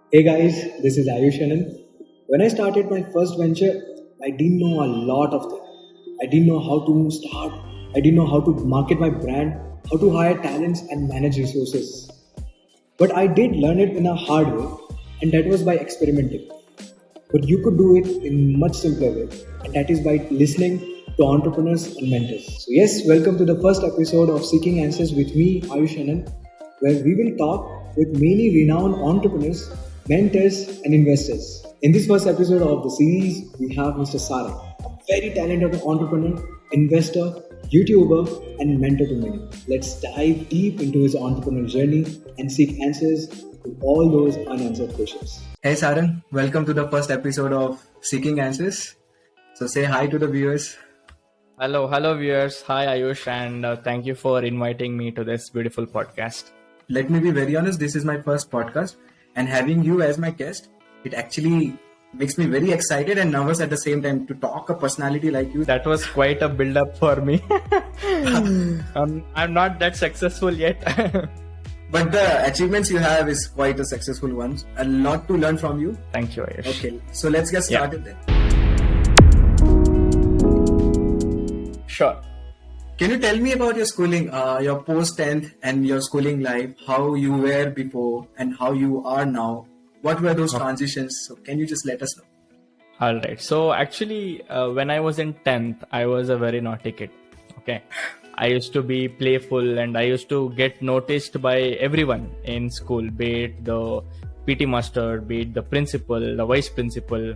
Hey guys, this is Ayush. When I started my first venture, I didn't know a lot of things. I didn't know how to start, I didn't know how to market my brand, how to hire talents and manage resources. But I did learn it in a hard way, and that was by experimenting. But you could do it in much simpler way, and that is by listening to entrepreneurs and mentors. So yes, welcome to the first episode of Seeking Answers with me, Ayush, where we will talk with many renowned entrepreneurs, mentors, and investors. In this first episode of the series, we have Mr. Sarang, a very talented entrepreneur, investor, YouTuber, and mentor to many. Let's dive deep into his entrepreneurial journey and seek answers to all those unanswered questions. Hey Sarang, welcome to the first episode of Seeking Answers. So say hi to the viewers. Hello, viewers. Hi, Ayush, and thank you for inviting me to this beautiful podcast. Let me be very honest, this is my first podcast, and having you as my guest, it actually makes me very excited and nervous at the same time to talk a personality like you. That was quite a build-up for me. I'm not that successful yet. But the achievements you have is quite a successful one. A lot to learn from you. Thank you, Ayush. Okay, so let's get started then. Sure. Can you tell me about your schooling, your post-10th and your schooling life, how you were before and how you are now? What were those transitions? So can you just let us know? All right. So actually, when I was in 10th, I was a very naughty kid. Okay. I used to be playful and I used to get noticed by everyone in school, be it the PT master, be it the principal, the vice principal.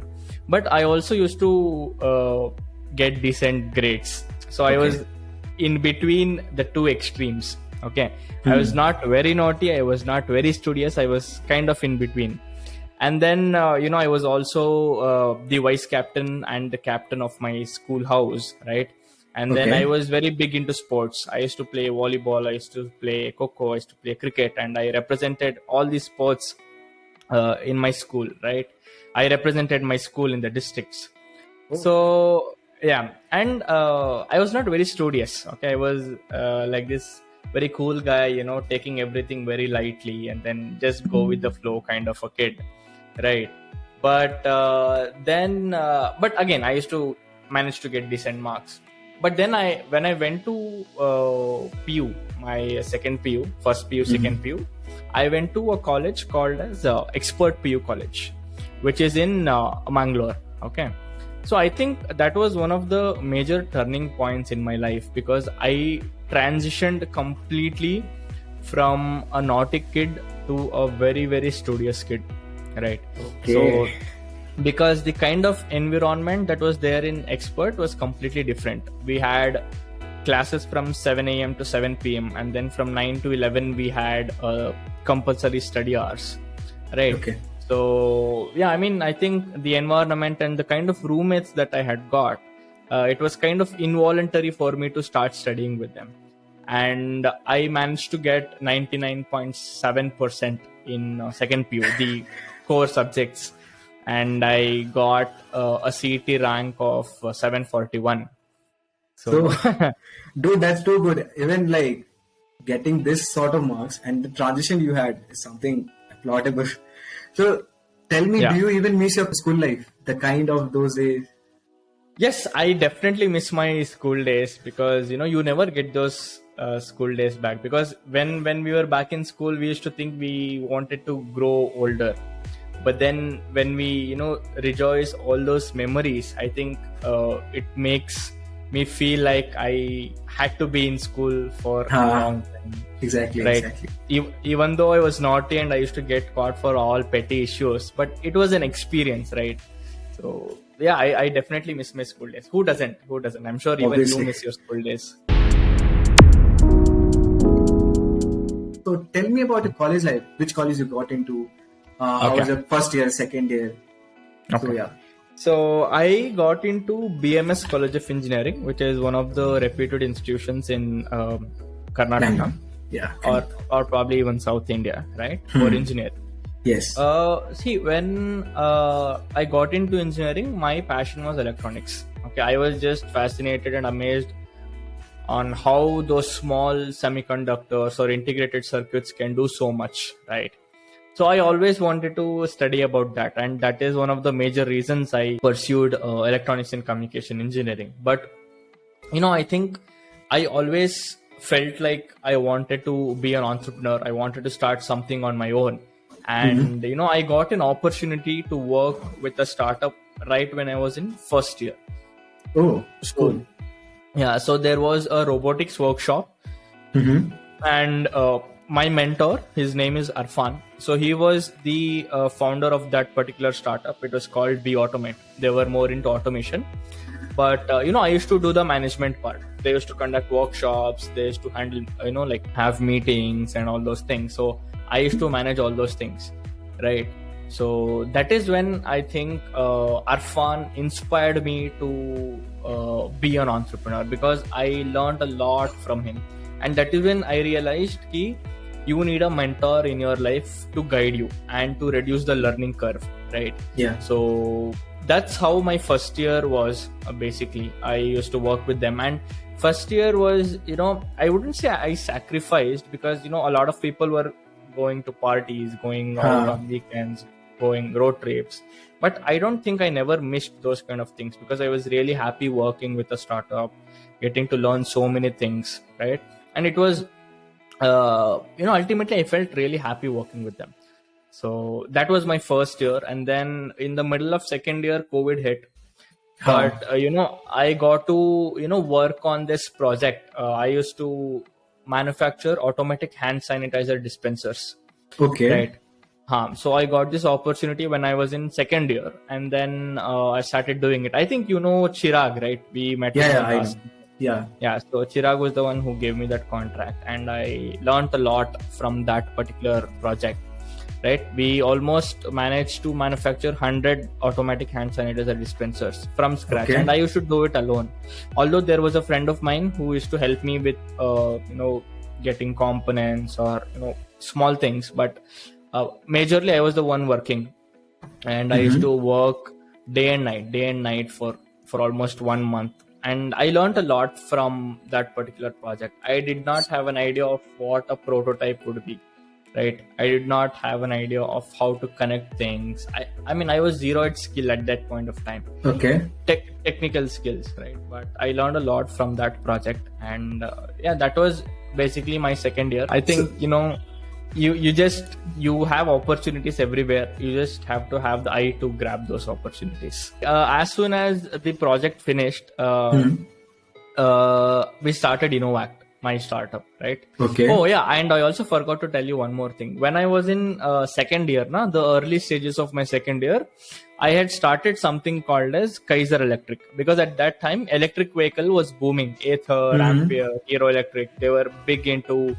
But I also used to get decent grades. So I was in between the two extremes. Okay. I was not very naughty. I was not very studious. I was kind of in between. And then, I was also the vice captain and the captain of my school house, right? And then I was very big into sports. I used to play volleyball. I used to play kho-kho. I used to play cricket. And I represented all these sports in my school, right? I represented my school in the districts. So, yeah. And I was not very studious. Okay. I was like this very cool guy, taking everything very lightly and then just go with the flow kind of a kid. Right. But but again, I used to manage to get decent marks. But then when I went to PU, my second PU, first PU, second PU, I went to a college called as Expert PU College, which is in Bangalore. Okay. So I think that was one of the major turning points in my life because I transitioned completely from a naughty kid to a very, very studious kid. Right. Okay. So because the kind of environment that was there in Expert was completely different. We had classes from 7 a.m. to 7 p.m. and then from 9 to 11 we had compulsory study hours. Right. Okay. So yeah, I think the environment and the kind of roommates that I had got, it was kind of involuntary for me to start studying with them. And I managed to get 99.7% in second PU, the core subjects. And I got a CET rank of 741. So dude, that's too good. Even like getting this sort of marks and the transition you had is something applaudable. So tell me, do you even miss your school life? The kind of those days? Yes, I definitely miss my school days because, you never get those school days back. Because when we were back in school, we used to think we wanted to grow older. But then when we, rejoice all those memories, I think it makes me feel like I had to be in school for a long time. Exactly. Right. Exactly. Even though I was naughty and I used to get caught for all petty issues, but it was an experience, right? So yeah, I definitely miss my school days. Who doesn't? I'm sure even you miss your school days. So tell me about your college life. Which college you got into? How was your first year, second year? Okay. So I got into BMS College of Engineering, which is one of the reputed institutions in Karnataka. Yeah. Or probably even South India, right? For engineering. Yes. See, when I got into engineering, my passion was electronics. Okay. I was just fascinated and amazed on how those small semiconductors or integrated circuits can do so much, right? So I always wanted to study about that, and that is one of the major reasons I pursued electronics and communication engineering. But I think I always felt like I wanted to be an entrepreneur. I wanted to start something on my own. And I got an opportunity to work with a startup right when I was in first year. Oh, cool. Yeah, so there was a robotics workshop, and my mentor, his name is Arfan. So he was the founder of that particular startup. It was called Be Automate. They were more into automation. But I used to do the management part. They used to conduct workshops. They used to handle, like have meetings and all those things. So I used to manage all those things, right? So that is when I think Arfan inspired me to be an entrepreneur, because I learned a lot from him. And that is when I realized that you need a mentor in your life to guide you and to reduce the learning curve, right? Yeah. So that's how my first year was. Basically, I used to work with them, and first year was, I wouldn't say I sacrificed, because a lot of people were going to parties, going out on weekends, going road trips. But I don't think I never missed those kind of things, because I was really happy working with a startup, getting to learn so many things, right? And it was, ultimately I felt really happy working with them. So that was my first year. And then in the middle of second year, COVID hit. But, I got to, work on this project. I used to manufacture automatic hand sanitizer dispensers. Okay. Right. So I got this opportunity when I was in second year, and then I started doing it. I think Chirag, right? We met. Yeah. So Chirag was the one who gave me that contract, and I learned a lot from that particular project. Right, we almost managed to manufacture 100 automatic hand sanitizer dispensers from scratch, and I used to do it alone. Although there was a friend of mine who used to help me with, getting components or small things, but majorly I was the one working, and I used to work day and night for almost 1 month. And I learned a lot from that particular project. I did not have an idea of what a prototype would be. Right, I did not have an idea of how to connect things. I mean, I was zero at skill at that point of time. Okay. Technical skills, right? But I learned a lot from that project, and that was basically my second year. I think you have opportunities everywhere. You just have to have the eye to grab those opportunities. As soon as the project finished, we started Inovact, my startup, right? Okay. Oh yeah, and I also forgot to tell you one more thing. When I was in second year, the early stages of my second year, I had started something called as Kaiser Electric, because at that time electric vehicle was booming. Ather, Ampere, Hero Electric, they were big into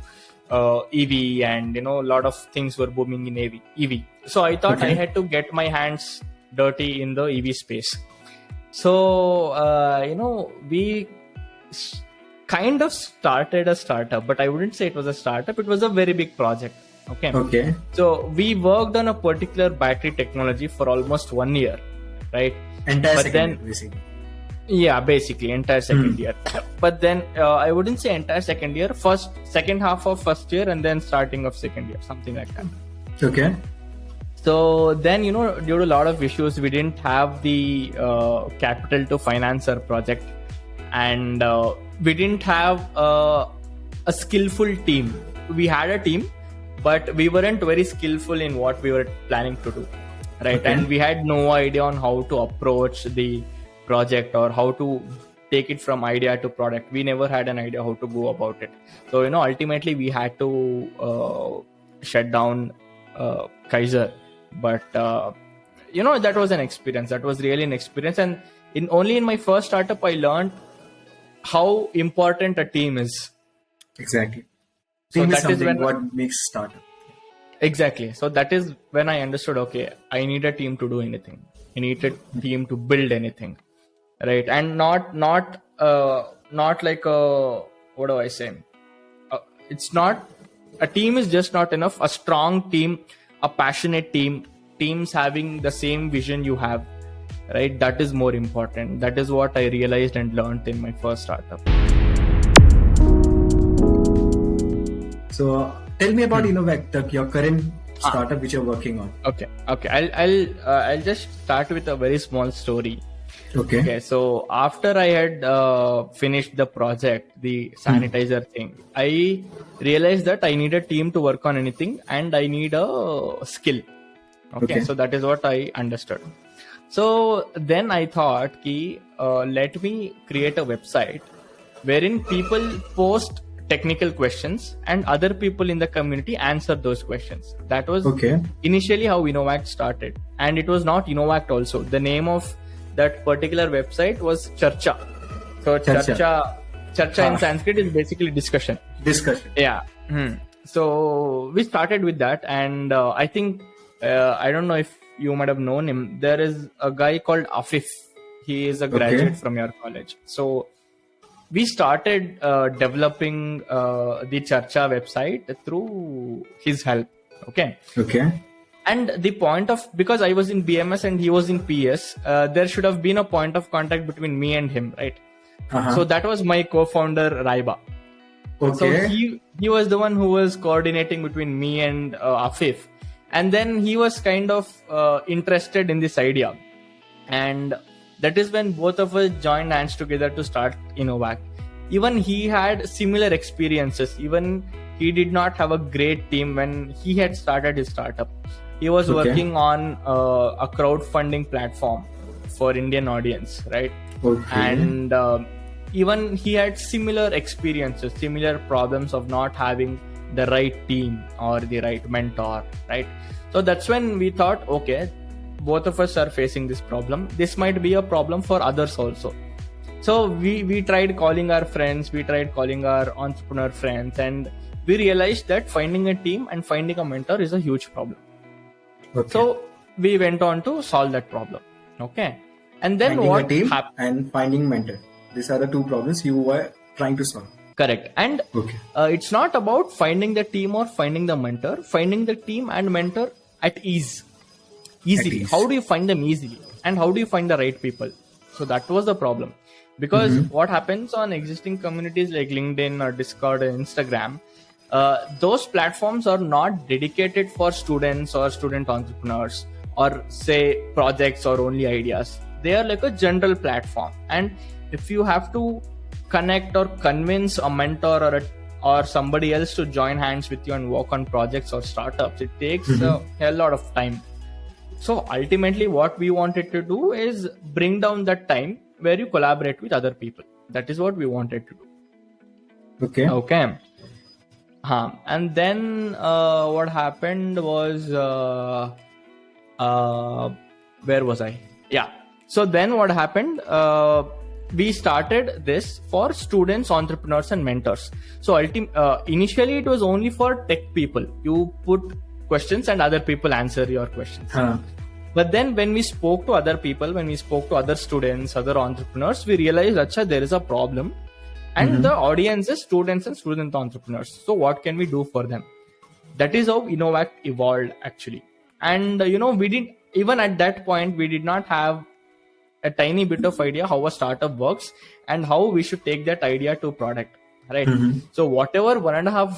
EV, and a lot of things were booming in EV. So I thought I had to get my hands dirty in the EV space. So we kind of started a startup, but I wouldn't say it was a startup. It was a very big project. Okay. So we worked on a particular battery technology for almost 1 year, right? Basically. Yeah, basically entire second year. But then I wouldn't say entire second year. Second half of first year, and then starting of second year, something like that. Okay. So then, due to a lot of issues, we didn't have the capital to finance our project. And we didn't have a skillful team. We had a team, but we weren't very skillful in what we were planning to do, right? Okay. And we had no idea on how to approach the project or how to take it from idea to product. We never had an idea how to go about it. So, ultimately we had to shut down Kaiser. But, that was an experience. That was really an experience. And only in my first startup, I learned how important a team is. Exactly. So that is what makes startup. Exactly. So that is when I understood, okay, I need a team to do anything. I need a team to build anything, right? And not like what do I say? It's not, a team is just not enough. A strong team, a passionate team, teams having the same vision you have, right? That is more important. That is what I realized and learned in my first startup. So tell me about Inovact, your current startup which you're working on? Okay. I'll just start with a very small story. Okay, so after I had finished the project, the sanitizer thing, I realized that I need a team to work on anything and I need a skill. Okay, so that is what I understood. So then I thought, let me create a website wherein people post technical questions and other people in the community answer those questions. That was initially how Inovact started. And it was not Inovact also. The name of that particular website was Charcha. So Charcha in Sanskrit is basically discussion. Yeah. So we started with that, and I think I don't know if you might have known him. There is a guy called Afif. He is a graduate from your college. So we started developing the Charcha website through his help. Okay. And the point of, because I was in BMS and he was in PS, there should have been a point of contact between me and him, right? So that was my co-founder Raiba. So he was the one who was coordinating between me and Afif, and then he was kind of interested in this idea, and that is when both of us joined hands together to start Inovact. Even he had similar experiences. Even he did not have a great team when he had started his startup. He was working on a crowdfunding platform for Indian audience, right? And even he had similar experiences, similar problems of not having the right team or the right mentor, right? So that's when we thought, okay, both of us are facing this problem. This might be a problem for others also. So we tried calling our friends, we tried calling our entrepreneur friends, and we realized that finding a team and finding a mentor is a huge problem. So we went on to solve that problem. Okay. And then finding what a team happened? And finding mentor. These are the two problems you were trying to solve. Correct. And it's not about finding the team or finding the mentor. Finding the team and mentor at ease. Easily. How do you find them easily? And how do you find the right people? So that was the problem. Because what happens on existing communities like LinkedIn or Discord or Instagram, those platforms are not dedicated for students or student entrepreneurs or say projects or only ideas. They are like a general platform. And if you have to connect or convince a mentor or somebody else to join hands with you and work on projects or startups, it takes a hell lot of time. So ultimately what we wanted to do is bring down that time where you collaborate with other people. That is what we wanted to do. Okay. And then what happened was, where was I? Yeah. So then what happened? We started this for students, entrepreneurs, and mentors. So initially it was only for tech people. You put questions and other people answer your questions. But then when we spoke to other people, when we spoke to other students, other entrepreneurs, we realized, Acha, there is a problem. And the audience is students and student entrepreneurs. So what can we do for them? That is how Inovact evolved actually. And we didn't, even at that point, we did not have a tiny bit of idea how a startup works and how we should take that idea to product, right? So whatever 1.5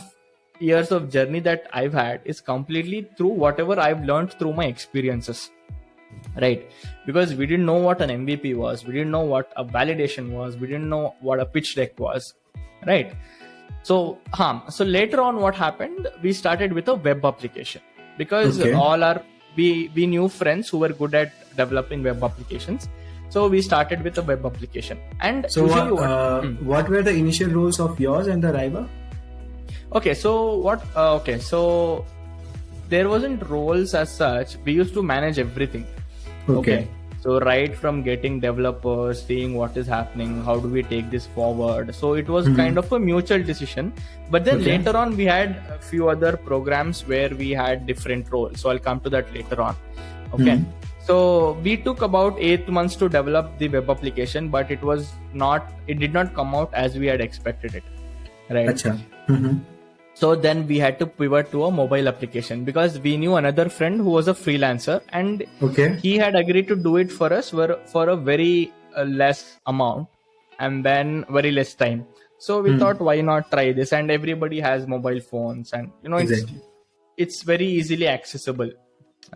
years of journey that I've had is completely through whatever I've learned through my experiences, right? Because we didn't know what an MVP was, we didn't know what a validation was, we didn't know what a pitch deck was, right? So later on what happened, we started with a web application because we knew friends who were good at developing web applications. So we started with a web application. And so what were the initial roles of yours and the Raiba? So there wasn't roles as such. We used to manage everything. So right from getting developers, seeing what is happening, how do we take this forward. So it was kind of a mutual decision. But then later on, we had a few other programs where we had different roles. So I'll come to that later on. So we took about 8 months to develop the web application, but it did not come out as we had expected it. Right. So then we had to pivot to a mobile application because we knew another friend who was a freelancer and he had agreed to do it for us for a very less amount and then very less time. So we thought, why not try this? And everybody has mobile phones and it's very easily accessible,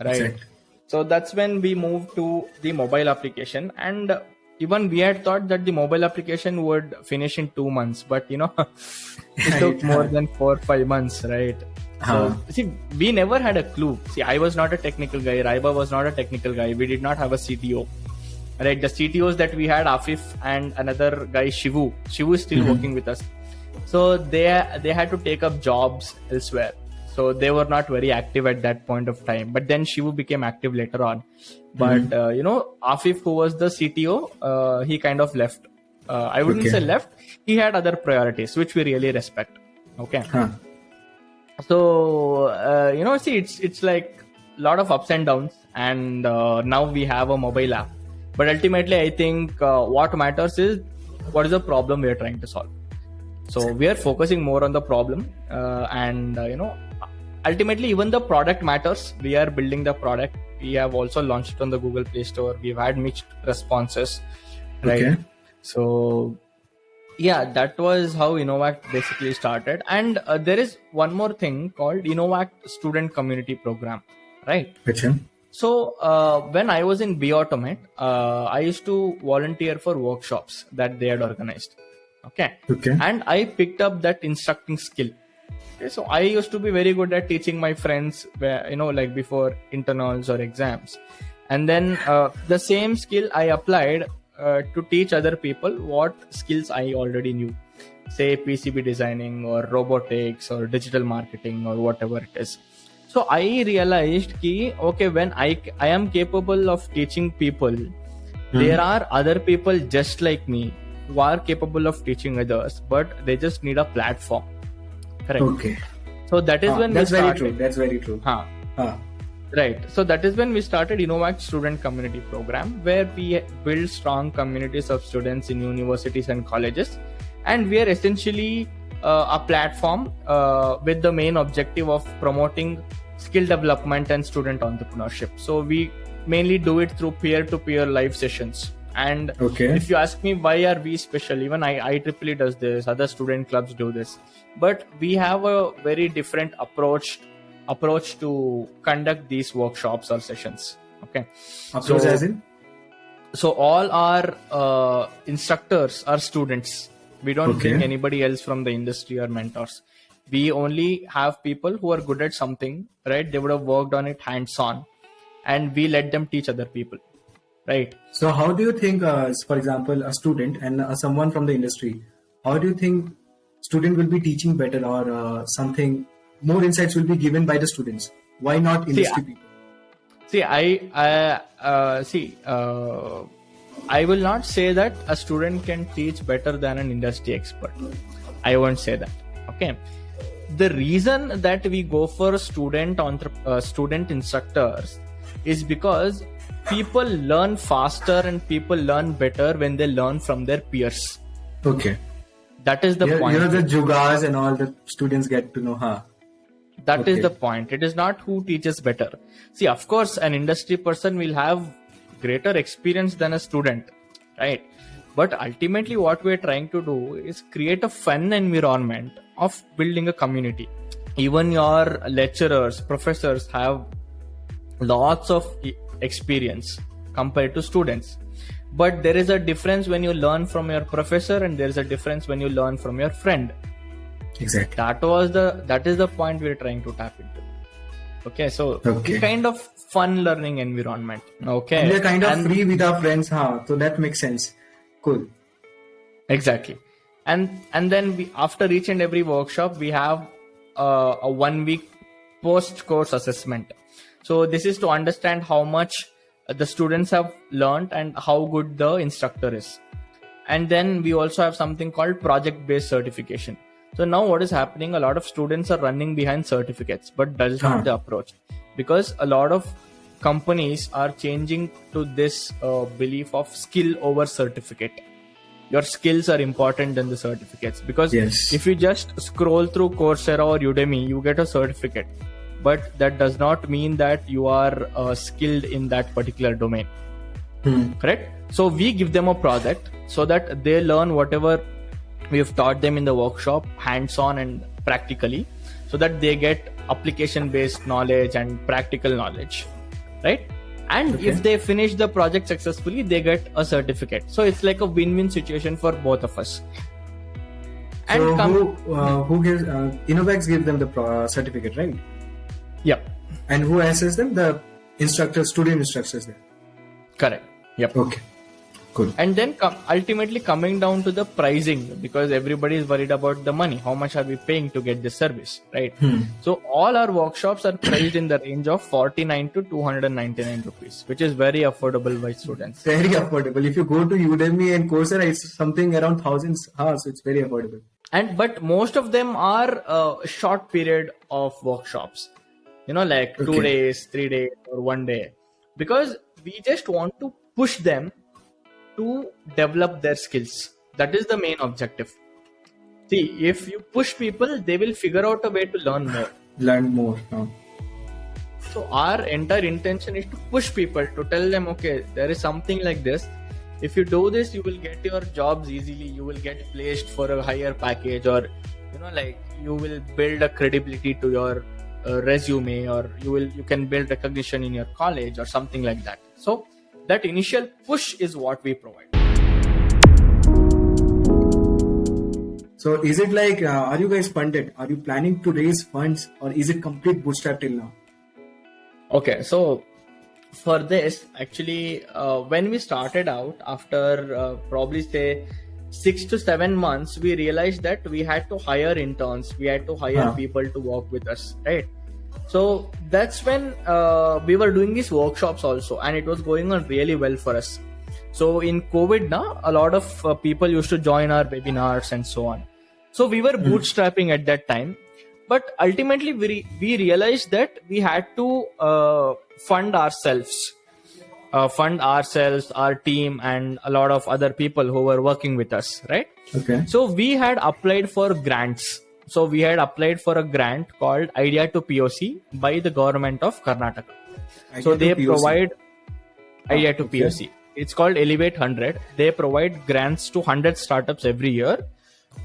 right? Exactly. So that's when we moved to the mobile application, and even we had thought that the mobile application would finish in 2 months, but it took more than 4-5 months, right? So see, we never had a clue. See, I was not a technical guy. Raiba was not a technical guy. We did not have a CTO, right? The CTOs that we had, Afif and another guy, Shivu. Shivu is still working with us. So they had to take up jobs elsewhere. So they were not very active at that point of time. But then Shivu became active later on. But Afif, who was the CTO, he kind of left. I wouldn't say left. He had other priorities, which we really respect. Okay. So see, it's like a lot of ups and downs, and now we have a mobile app. But ultimately, I think what matters is what is the problem we are trying to solve. So we are focusing more on the problem, and ultimately even the product matters. We are building the product. We have also launched it on the Google Play Store. We've had mixed responses, right? Okay. So yeah, that was how Inovact basically started. And there is one more thing called Inovact Student Community Program, right? Okay. So when I was in B Automate, I used to volunteer for workshops that they had organized. Okay. And I picked up that instructing skill. Okay, so I used to be very good at teaching my friends, like before internals or exams. And then the same skill I applied to teach other people what skills I already knew, say PCB designing or robotics or digital marketing or whatever it is. So I realized when I am capable of teaching people, there are other people just like me who are capable of teaching others, but they just need a platform. Correct. Okay. So that is when we started. That's very true. Right. So that is when we started Inovact Student Community Program, where we build strong communities of students in universities and colleges. And we are essentially a platform with the main objective of promoting skill development and student entrepreneurship. So we mainly do it through peer-to-peer live sessions. And if you ask me why are we special, even IEEE does this, other student clubs do this, but we have a very different approach to conduct these workshops or sessions. Okay. Approach as in? So all our instructors are students. We don't bring anybody else from the industry or mentors. We only have people who are good at something, right? They would have worked on it hands-on, and we let them teach other people, right? So how do you think, for example, a student and someone from the industry, how do you think student will be teaching better, or something more insights will be given by the students? Why not industry people? See, I will not say that a student can teach better than an industry expert. I won't say that. Okay. The reason that we go for student instructors is because people learn faster and people learn better when they learn from their peers. Okay. That is the point. The jugas and all the students get to know. That is the point. It is not who teaches better. See, of course, an industry person will have greater experience than a student, right? But ultimately what we're trying to do is create a fun environment of building a community. Even your lecturers, professors have lots of experience compared to students. But there is a difference when you learn from your professor, and there is a difference when you learn from your friend. Exactly. That is the point we're trying to tap into. Okay, so it's kind of fun learning environment. Okay. And we're kind of free with our friends, so that makes sense. Cool. Exactly. And then after each and every workshop, we have a 1 week post-course assessment. So this is to understand how much the students have learned and how good the instructor is. And then we also have something called project-based certification. So now what is happening? A lot of students are running behind certificates, but that is not the approach, because a lot of companies are changing to this belief of skill over certificate. Your skills are important than the certificates, because if you just scroll through Coursera or Udemy, you get a certificate, but that does not mean that you are skilled in that particular domain. Correct? So we give them a project so that they learn whatever we have taught them in the workshop, hands-on and practically, so that they get application based knowledge and practical knowledge, right? And Okay. if they finish the project successfully, they get a certificate. So it's like a win-win situation for both of us. And So who gives Inovact gives them the certificate, right? Yep, And who assesses them? The student instructors them. correct. Yep. Okay, good. And then ultimately coming down to the pricing, because everybody is worried about the money. How much are we paying to get this service, right? So all our workshops are priced in the range of 49 to 299 rupees, which is very affordable by students. Very affordable. If you go to Udemy and Coursera, it's something around thousands hours. It's very affordable. But most of them are a short period of workshops, like 2 Okay. days, 3 days, or 1 day, because we just want to push them to develop their skills. That is the main objective. See, if you push people, they will figure out a way to learn more. Learn more. So our entire intention is to push people, to tell them, okay, there is something like this. If you do this, you will get your jobs easily. You will get placed for a higher package, or you will build a credibility to your resume, or you can build recognition in your college or something like that. So that initial push is what we provide. So is it like, are you guys funded? Are you planning to raise funds, or is it complete bootstrap till now? Okay, so for this, actually, when we started out, after probably say 6 to 7 months, we realized that we had to hire interns, we had to hire people to work with us, right? So that's when we were doing these workshops also, and it was going on really well for us. So in COVID now, a lot of people used to join our webinars and so on. So we were bootstrapping at that time. But ultimately, we realized that we had to fund ourselves, our team, and a lot of other people who were working with us, right? Okay. So we had applied for grants. So we had applied for a grant called Idea to POC by the government of Karnataka. So they provide Idea to POC. It's called Elevate 100. They provide grants to 100 startups every year,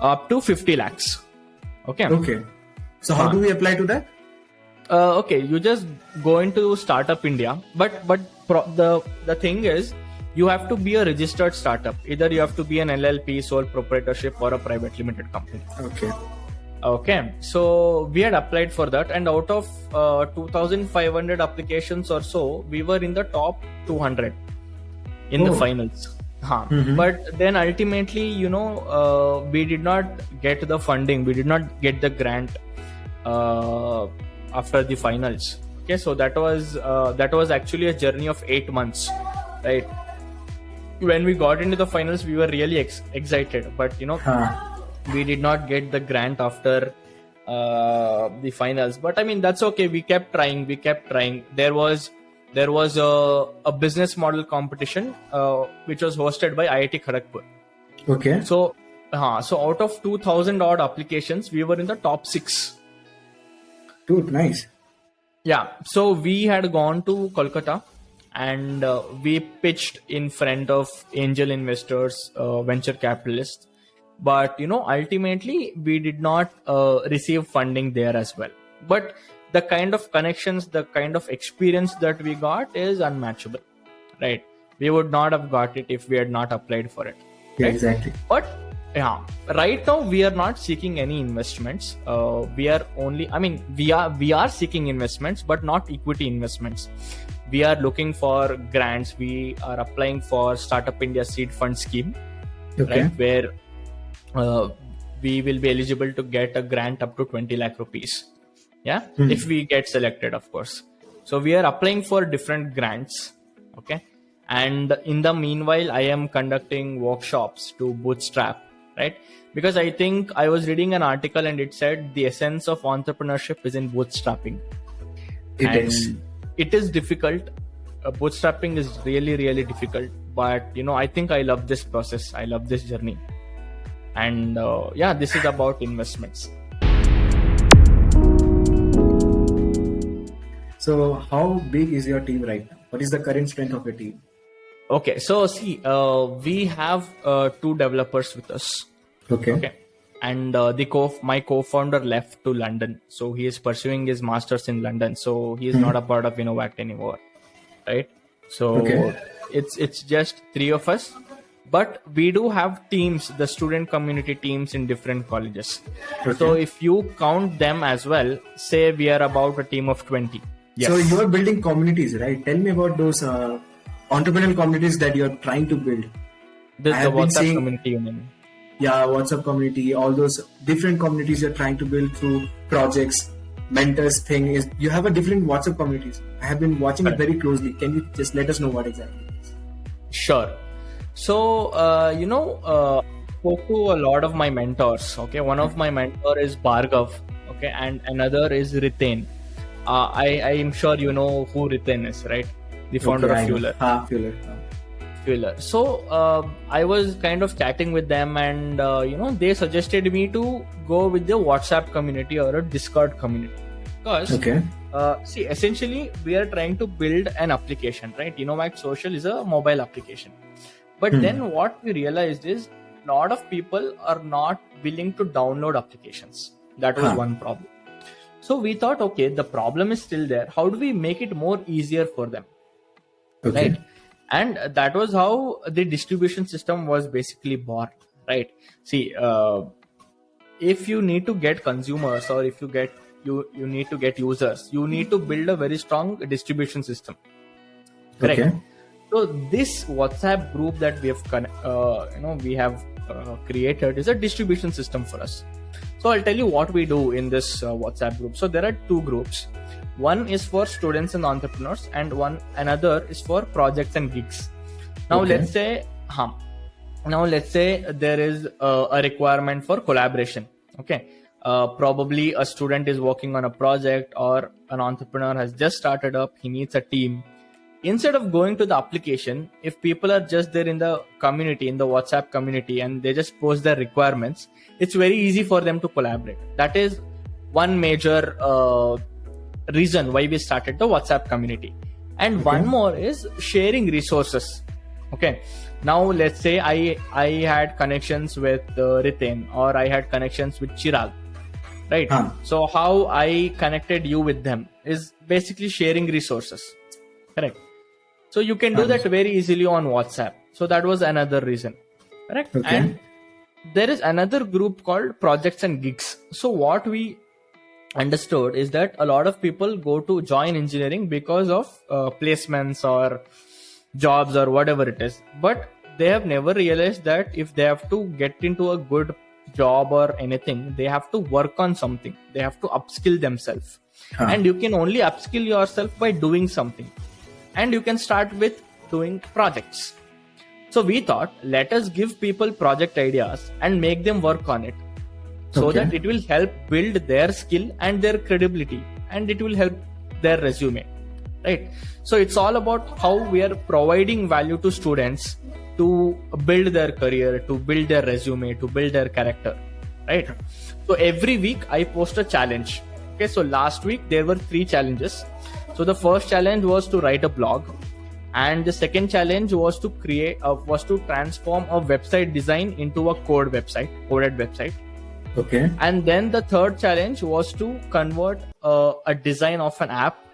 up to 50 lakhs. Okay. Okay. So how do we apply to that? Okay, you just go into Startup India, but the thing is, you have to be a registered startup. Either you have to be an LLP, sole proprietorship, or a private limited company. Okay, so we had applied for that, and out of 2,500 applications or so, we were in the top 200 in the finals. But then ultimately, we did not get the funding, we did not get the grant after the finals. Okay, so that was actually a journey of 8 months, right? When we got into the finals, we were really excited, but we did not get the grant after the finals. But I mean, that's okay. We kept trying. There was a business model competition which was hosted by IIT Kharagpur. Okay. So out of 2,000 odd applications, we were in the top 6. Dude, nice. Yeah. So we had gone to Kolkata, and we pitched in front of angel investors, venture capitalists. But ultimately, we did not receive funding there as well. But the kind of connections, the kind of experience that we got is unmatchable, right? We would not have got it if we had not applied for it. Yeah, right? exactly. But right now we are not seeking any investments. We are seeking investments, but not equity investments. We are looking for grants. We are applying for Startup India Seed Fund Scheme, right? Where we will be eligible to get a grant up to 20 lakh rupees. Yeah, if we get selected, of course. So we are applying for different grants. Okay, and in the meanwhile, I am conducting workshops to bootstrap, right? Because I think I was reading an article and it said the essence of entrepreneurship is in bootstrapping. It is difficult. Bootstrapping is really, really difficult. But I think I love this process. I love this journey. And this is about investments. So how big is your team right now? What is the current strength of your team? Okay, so see, we have 2 developers with us. Okay. and my co-founder left to London, so he is pursuing his masters in London, so he is not a part of Inovact anymore, right? So it's just 3 of us, but we do have teams, the student community teams in different colleges. So if you count them as well, say we are about a team of 20. Yes. So you're building communities, right? Tell me about those entrepreneurial communities that you're trying to build. The WhatsApp community, you mean? Yeah, WhatsApp community, all those different communities you're trying to build through projects, mentors thing is, you have a different WhatsApp communities. I have been watching it very closely. Can you just let us know what exactly it is? Sure. So, spoke to a lot of my mentors. Okay. One of my mentor is Bhargav. Okay. And another is Ritain. I am sure you know who Ritain is, right? The founder of Fueler. Fueler. So I was kind of chatting with them, and they suggested me to go with the WhatsApp community or a Discord community, because see, essentially we are trying to build an application, right? Inovact Social is a mobile application, but then what we realized is a lot of people are not willing to download applications. That was one problem. So we thought, okay, the problem is still there. How do we make it more easier for them? Right? And that was how the distribution system was basically born, right? See, if you need to get consumers, or if you need to get users, you need to build a very strong distribution system. Correct. So this WhatsApp group that we have created is a distribution system for us. So I'll tell you what we do in this WhatsApp group. So there are 2 groups. One is for students and entrepreneurs, and another is for projects and gigs. Now let's say there is a requirement for collaboration. Okay, probably a student is working on a project, or an entrepreneur has just started up. He needs a team. Instead of going to the application, if people are just there in the community, in the WhatsApp community, and they just post their requirements, it's very easy for them to collaborate. That is one major reason why we started the WhatsApp community. And one more is sharing resources. Okay, now let's say I had connections with Ritain, or I had connections with Chirag, right? So how I connected you with them is basically sharing resources. Correct. So you can do that very easily on WhatsApp. So that was another reason. Correct. And there is another group called projects and gigs. So what we understood is that a lot of people go to join engineering because of placements or jobs or whatever it is, but they have never realized that if they have to get into a good job or anything, they have to work on something. They have to upskill themselves, and you can only upskill yourself by doing something, and you can start with doing projects. So we thought, let us give people project ideas and make them work on it, so that it will help build their skill and their credibility, and it will help their resume, right? So it's all about how we are providing value to students to build their career, to build their resume, to build their character, right? So every week I post a challenge. Okay, so last week there were 3 challenges. So the first challenge was to write a blog, and the second challenge was to transform a website design into a coded website. Okay. And then the third challenge was to convert a design of an app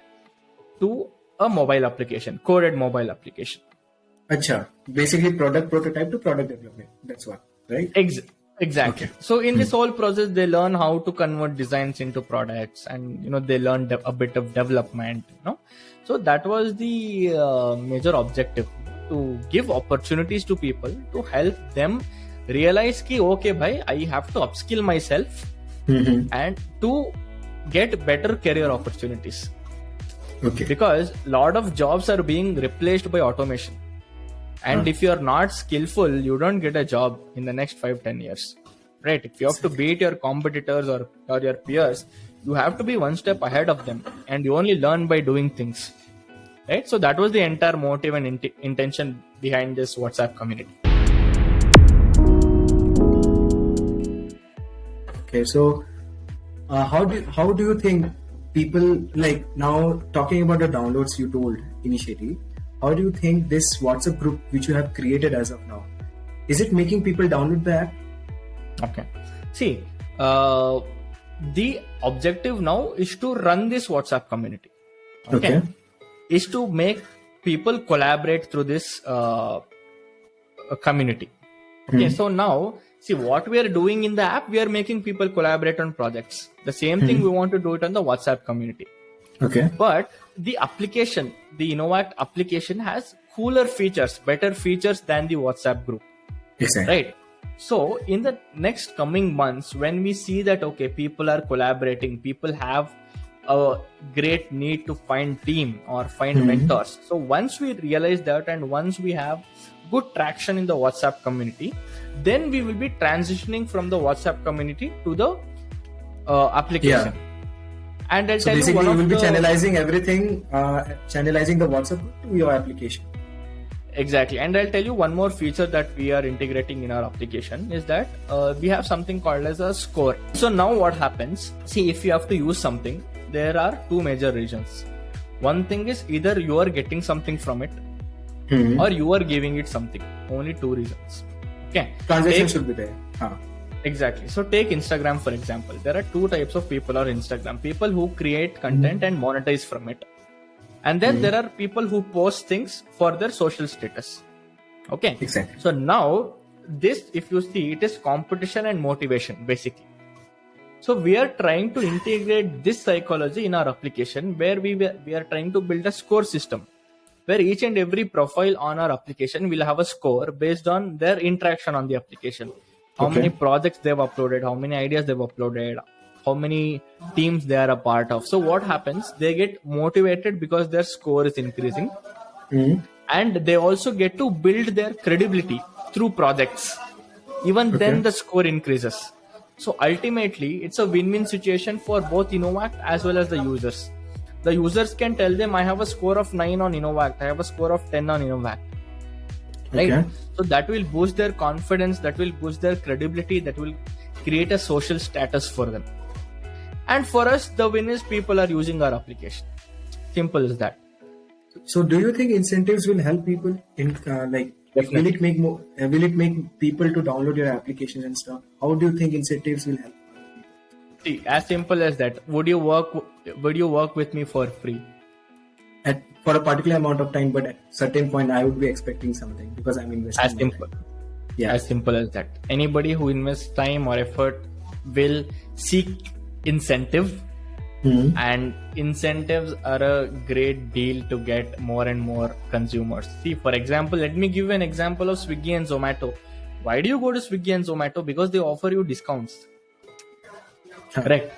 to a mobile application, coded mobile application. Acha, basically product prototype to product development. That's what, right? Exactly. Okay. So in this whole process, they learn how to convert designs into products, and they learn a bit of development. So that was the major objective, to give opportunities to people, to help them realize ki okay bhai, I have to upskill myself and to get better career opportunities. Okay. Because a lot of jobs are being replaced by automation. And if you are not skillful, you don't get a job in the next 5-10 years, right? If you have to beat your competitors or your peers, you have to be one step ahead of them, and you only learn by doing things, right? So that was the entire motive and intention behind this WhatsApp community. Okay, so how do you think people, like, now talking about the downloads you told initially, how do you think this WhatsApp group which you have created as of now, is it making people download the app? Okay, See, the objective now is to run this WhatsApp community. Okay. Is to make people collaborate through this community. Okay. So now, see what we are doing in the app, we are making people collaborate on projects. The same thing we want to do it on the WhatsApp community. Okay. But the application, the Inovact application has cooler features, better features than the WhatsApp group. Exactly. Right. So in the next coming months, when we see that, okay, people are collaborating, people have a great need to find team or find mentors. So once we realize that, and once we have good traction in the WhatsApp community, then we will be transitioning from the WhatsApp community to the application. And I'll So tell you basically, one you will of be the, channelizing everything, channelizing the WhatsApp group to your application. Exactly. And I'll tell you one more feature that we are integrating in our application is that we have something called as a score. So now what happens? See, if you have to use something, there are two major reasons. One thing is either you are getting something from it or you are giving it something. Only two reasons. Okay. Transaction should be there. Exactly. So take Instagram, for example. There are two types of people on Instagram. People who create content and monetize from it. And then there are people who post things for their social status. Okay. Exactly. So now this, if you see, it is competition and motivation basically. So we are trying to integrate this psychology in our application where we are trying to build a score system where each and every profile on our application will have a score based on their interaction on the application. How many projects they've uploaded, how many ideas they've uploaded, how many teams they are a part of. So what happens? They get motivated because their score is increasing. And they also get to build their credibility through projects. Even then the score increases. So ultimately, it's a win-win situation for both Inovact as well as the users. The users can tell them, I have a score of 9 on Inovact, I have a score of 10 on Inovact. Right? So that will boost their confidence, that will boost their credibility, that will create a social status for them. And for us, the win is people are using our application. Simple as that. So do you think incentives will help people in will it make more? Will it make people to download your applications and stuff? How do you think incentives will help? See, as simple as that. Would you work with me for free? For a particular amount of time, but at certain point, I would be expecting something because I'm investing. As simple. Yeah. As simple as that. Anybody who invests time or effort will seek incentive. And incentives are a great deal to get more and more consumers. See, for example, let me give you an example of Swiggy and Zomato. Why do you go to Swiggy and Zomato? Because they offer you discounts. Correct.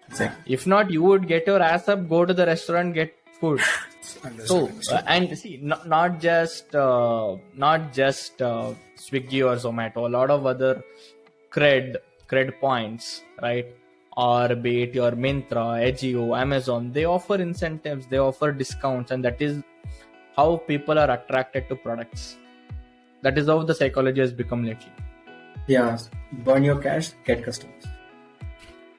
Exactly. If not, you would get your ass up, go to the restaurant, get food. So and see, not just Swiggy or Zomato, a lot of other cred points, right? Or be it your Myntra, Ajio, Amazon, they offer incentives, they offer discounts, and that is how people are attracted to products. That is how the psychology has become lately. Yeah, burn your cash, get customers.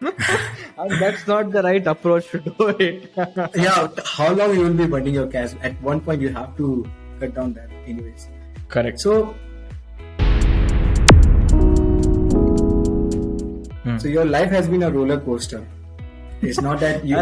And that's not the right approach to do it. Yeah, how long you will be burning your cash? At one point, you have to cut down that, anyways. Correct. So your life has been a roller coaster. It's not that you. You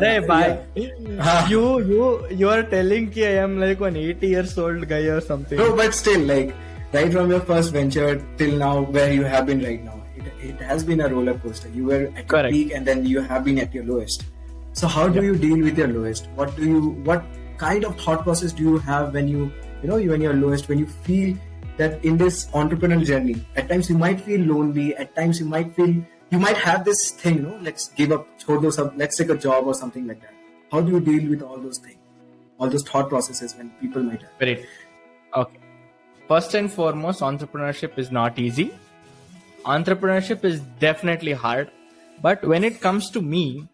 are telling that I am like an 80 years old guy or something. No, but still, like right from your first venture till now, where you have been right now, it has been a roller coaster. You were at your peak, and then you have been at your lowest. So how do you deal with your lowest? What kind of thought process do you have when when you're lowest? When you feel that in this entrepreneurial journey, at times you might feel lonely. At times you might have this thing, let's give up, let's take a job or something like that. How do you deal with all those things, all those thought processes when people might have? Great. Okay. First and foremost, entrepreneurship is not easy. Entrepreneurship is definitely hard. But when it comes to me,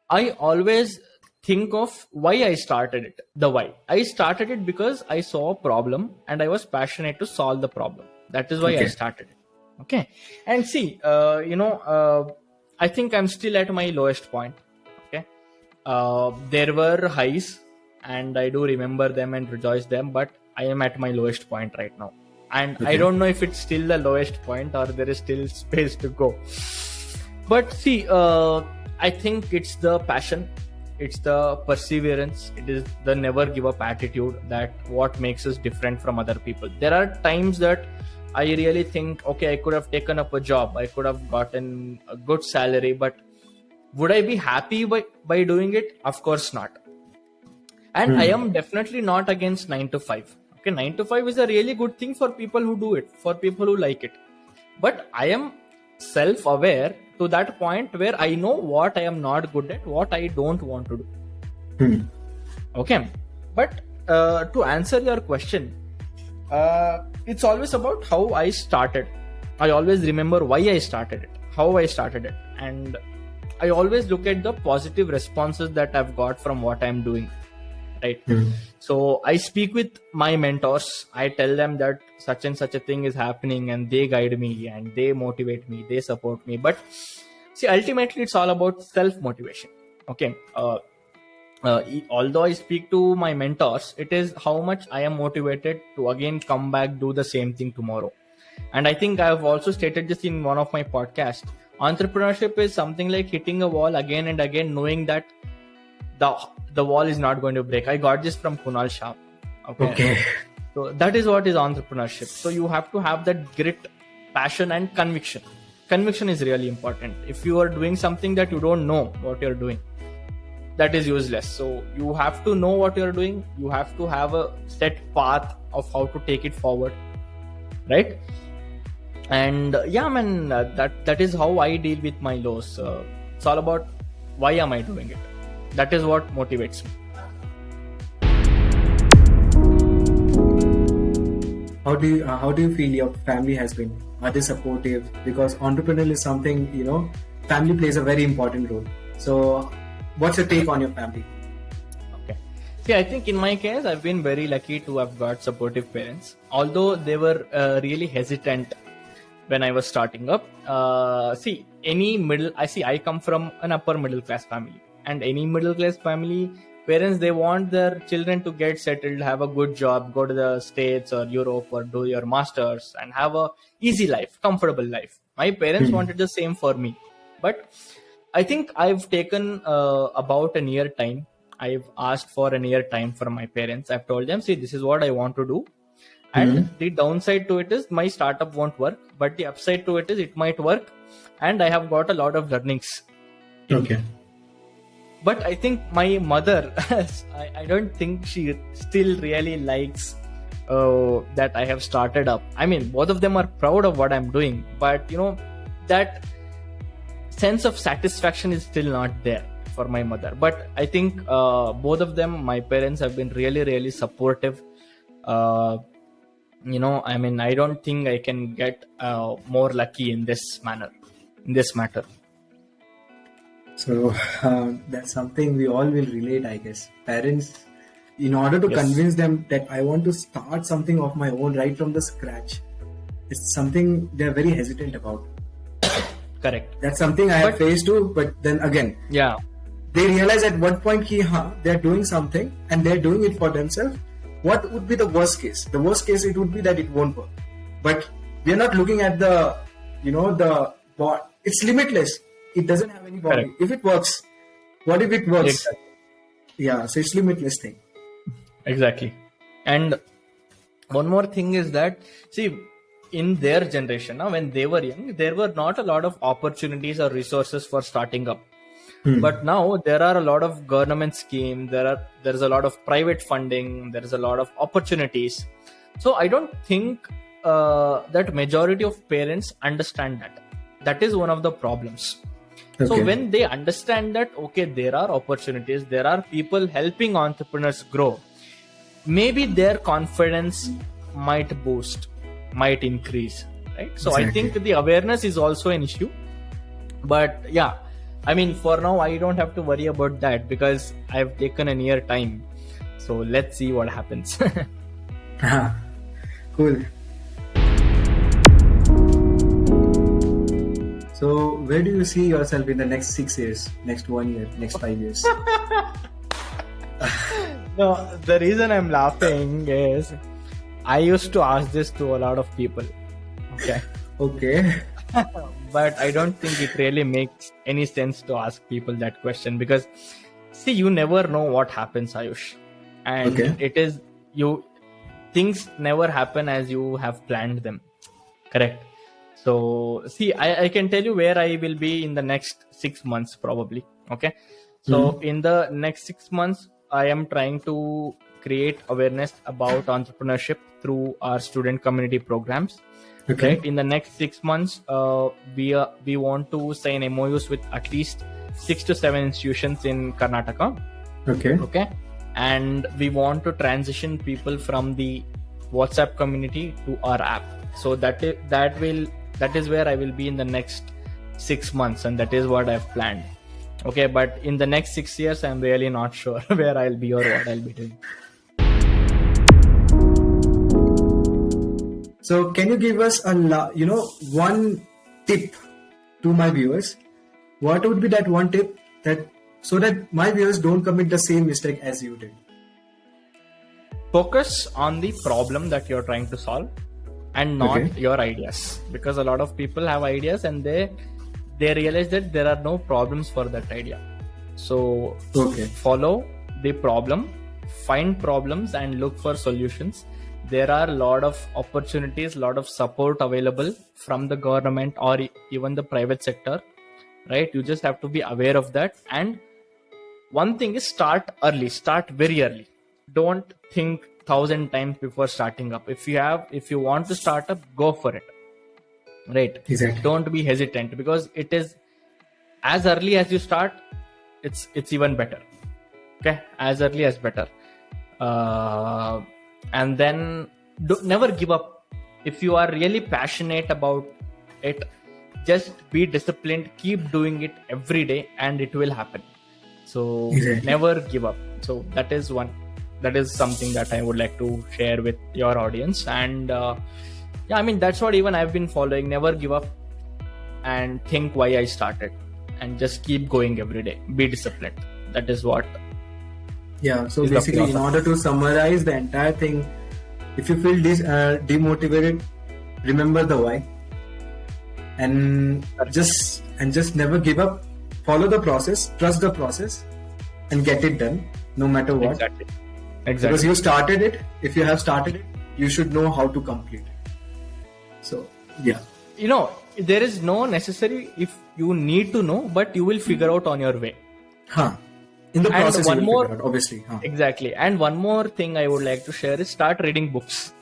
I always think of why I started it. The why. I started it because I saw a problem and I was passionate to solve the problem. That is why I started it. Okay. And see, I think I'm still at my lowest point. Okay. There were highs and I do remember them and rejoice them, but I am at my lowest point right now. and I Okay. don't know if it's still the lowest point or there is still space to go. But see, I think it's the passion, it's the perseverance, it is the never give up attitude that what makes us different from other people. There are times that I really think, okay, I could have taken up a job, I could have gotten a good salary, but would I be happy by doing it? Of course not. And I am definitely not against 9 to 5. Okay, 9 to 5 is a really good thing for people who do it, for people who like it. But I am self-aware to that point where I know what I am not good at, what I don't want to do. Okay, but to answer your question, it's always about how I started. I always remember why I started it, how I started it, and I always look at the positive responses that I've got from what I'm doing. Right. So I speak with my mentors. I tell them that such and such a thing is happening, and they guide me and they motivate me, they support me. But see, ultimately, it's all about self-motivation. Okay. Although I speak to my mentors, it is how much I am motivated to again come back, do the same thing tomorrow. And I think I've also stated this in one of my podcasts. Entrepreneurship is something like hitting a wall again and again, knowing that the wall is not going to break. I got this from Kunal Shah. Okay. So that is what is entrepreneurship. So you have to have that grit, passion, and conviction. Conviction is really important. If you are doing something that you don't know what you're doing, that is useless. So you have to know what you're doing. You have to have a set path of how to take it forward. Right? And yeah, man, that is how I deal with my lows. It's all about why am I doing it? That is what motivates me. How do you feel your family has been? Are they supportive? Because entrepreneurial is something, family plays a very important role. So what's your take on your family? Okay. See, I think in my case, I've been very lucky to have got supportive parents. Although they were really hesitant when I was starting up. I come from an upper middle class family. And any middle class family, parents, they want their children to get settled, have a good job, go to the States or Europe or do your masters and have a easy life, comfortable life. My parents wanted the same for me. But I think I've taken about a year time. I've asked for a year time from my parents. I've told them, see, this is what I want to do. And the downside to it is my startup won't work. But the upside to it is it might work. And I have got a lot of learnings. Okay. But I think my mother, I don't think she still really likes that I have started up. I mean, both of them are proud of what I'm doing, but that sense of satisfaction is still not there for my mother. But I think both of them, my parents, have been really, really supportive. I don't think I can get more lucky in this matter. So that's something we all will relate, I guess. Parents, in order to convince them that I want to start something of my own right from the scratch, it's something they're very hesitant about. Correct. That's something I have faced too, but then again, they realize at one point they're doing something and they're doing it for themselves. What would be the worst case? The worst case, it would be that it won't work. But we're not looking at the it's limitless. It doesn't have any boundary. Correct. If it works, what if it works? Exactly. Yeah, so it's limitless thing. Exactly. And one more thing is that, see, in their generation, when they were young, there were not a lot of opportunities or resources for starting up. But now there are a lot of government schemes, there's a lot of private funding, there's a lot of opportunities. So I don't think that majority of parents understand that. That is one of the problems. Okay. So when they understand that, okay, there are opportunities, there are people helping entrepreneurs grow, maybe their confidence might boost, might increase, right? So exactly. I think the awareness is also an issue. But yeah, I mean, for now, I don't have to worry about that because I've taken a year time. So let's see what happens. Cool. So where do you see yourself in the next 6 years, next 1 year, next 5 years? No, the reason I'm laughing is I used to ask this to a lot of people. Okay. Okay. But I don't think it really makes any sense to ask people that question, because see, you never know what happens, Ayush. And Okay. things never happen as you have planned them. Correct. So see, I can tell you where I will be in the next 6 months probably. Okay. So in the next 6 months, I am trying to create awareness about entrepreneurship through our student community programs. Okay. Right. In the next 6 months, we want to sign MOUs with at least 6 to 7 institutions in Karnataka. Okay. Okay. And we want to transition people from the WhatsApp community to our app. So that is where I will be in the next 6 months, and that is what I've planned. Okay, but in the next 6 years, I'm really not sure where I'll be or what I'll be doing. So can you give us one tip to my viewers? What would be that one tip so that my viewers don't commit the same mistake as you did? Focus on the problem that you're trying to solve and not your ideas, because a lot of people have ideas and they realize that there are no problems for that idea. So follow the problem, find problems and look for solutions. There are a lot of opportunities, a lot of support available from the government or even the private sector, right? You just have to be aware of that. And one thing is, start early, start very early. Don't think 1,000 times before starting up. If you want to start up, go for it. Right. Exactly. Don't be hesitant, because it is as early as you start, it's even better. Okay. As early as better. And then never give up. If you are really passionate about it, just be disciplined, keep doing it every day, and it will happen. So never give up. So that is something that I would like to share with your audience. And that's what even I've been following. Never give up and think why I started, and just keep going every day. Be disciplined. That is what. Yeah. So basically, in order to summarize the entire thing, if you feel demotivated, remember the why, and just never give up. Follow the process, trust the process, and get it done, no matter what. Exactly. Because you started it. If you have started it, you should know how to complete it. So yeah. There is no necessary if you need to know, but you will figure out on your way. In the process, and one more, figure out, obviously. Exactly. And one more thing I would like to share is start reading books.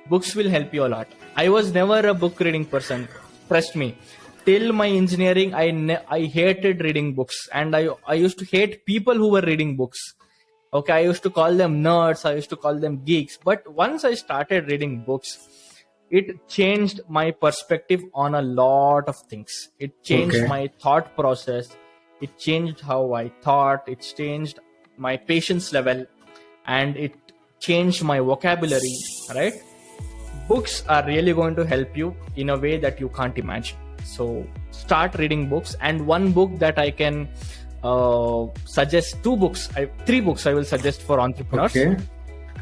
Books will help you a lot. I was never a book reading person. Trust me. Till my engineering, I hated reading books, and I used to hate people who were reading books. Okay, I used to call them nerds. I used to call them geeks. But once I started reading books, it changed my perspective on a lot of things. It changed my thought process. It changed how I thought. It changed my patience level, and it changed my vocabulary, right? Books are really going to help you in a way that you can't imagine. So start reading books. And one book that I can suggest, three books I will suggest for entrepreneurs.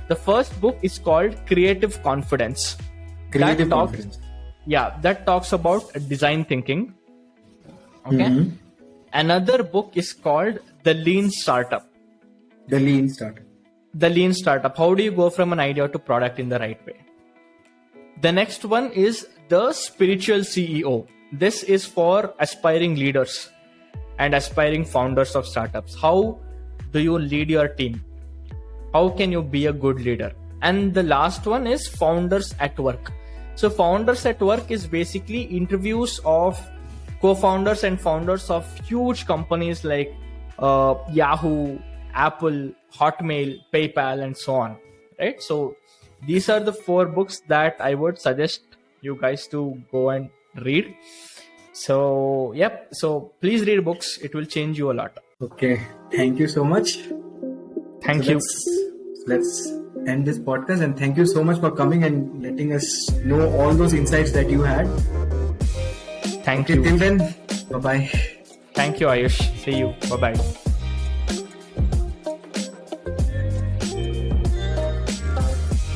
The first book is called Creative Confidence. That talks about design thinking. Okay. Another book is called The Lean Startup. The Lean Startup. How do you go from an idea to product in the right way? The next one is The Spiritual CEO. This is for aspiring leaders and aspiring founders of startups. How do you lead your team? How can you be a good leader? And the last one is Founders at Work. So Founders at Work is basically interviews of co-founders and founders of huge companies like Yahoo, Apple, Hotmail, PayPal, and so on. Right? So these are the 4 books that I would suggest you guys to go and read. So so please read books. It will change you a lot. Okay, thank you so much. Thank you. Let's end this podcast, and thank you so much for coming and letting us know all those insights that you had. Thank you. Till then, bye bye. Thank you, Ayush. See you. Bye bye.